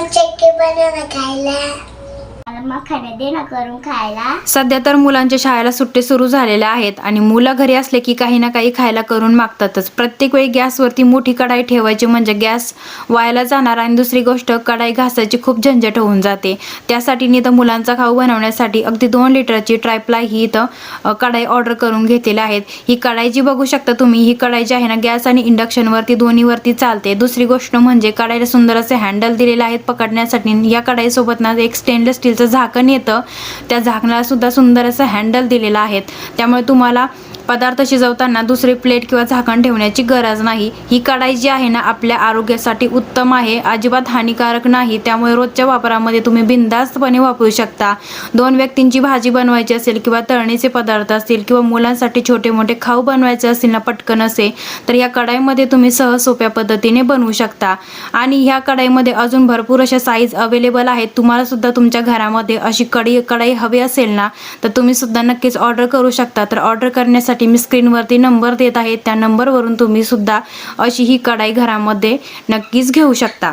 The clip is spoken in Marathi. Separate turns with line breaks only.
चक्की बनवून खायला. मखाने दे ना करून खायला.
सध्या तर मुलांच्या शाळेला सुट्टी सुरू झालेल्या आहेत आणि मुलं घरी असले की काही ना काही खायला करून मागतातच. प्रत्येक वेळी गॅसवरती मोठी कढाई ठेवायची म्हणजे गॅस वायाला जाणार आणि दुसरी गोष्ट कढाई घासायची खूप झंझट होऊन जाते. त्यासाठी मी तर मुलांचा खाऊ बनवण्यासाठी अगदी 2 लिटरची ट्रायप्लाय ही इथं कढाई ऑर्डर करून घेतलेली आहेत. ही कढाई जी बघू शकता तुम्ही, ही कढाई जी आहे ना गॅस आणि इंडक्शनवरती दोन्हीवरती चालते. दुसरी गोष्ट म्हणजे कढाईला सुंदर असे हँडल दिलेले आहेत पकडण्यासाठी. या कढाईसोबत ना एक स्टेनलेस स्टीलचं झाकण येतं, त्या झाकणाला सुद्धा सुंदर असं हँडल दिलेलं आहे. त्यामुळे तुम्हाला पदार्थ शिजवताना दुसरी प्लेट किंवा झाकण ठेवण्याची गरज नाही. ही कढाई जी आहे ना आपल्या आरोग्यासाठी उत्तम आहे, अजिबात हानिकारक नाही. त्यामुळे रोजच्या वापरामध्ये तुम्ही बिनधास्तपणे वापरू शकता. 2 व्यक्तींची भाजी बनवायची असेल किंवा तळणीचे पदार्थ असतील किंवा मुलांसाठी छोटे मोठे खाऊ बनवायचे असतील ना पटकन असे, तर या कढाईमध्ये तुम्ही सहज सोप्या पद्धतीने बनवू शकता. आणि ह्या कढाईमध्ये अजून भरपूर अशा साईज अवेलेबल आहेत. तुम्हाला सुद्धा तुमच्या घरामध्ये अशी कढाई हवी असेल ना तर तुम्ही सुद्धा नक्कीच ऑर्डर करू शकता. तर ऑर्डर करण्यासाठी मी स्क्रीनवरती नंबर देत आहे, त्या नंबरवरून तुम्ही सुद्धा अशी ही कढाई घरामध्ये नक्कीच घेऊ शकता.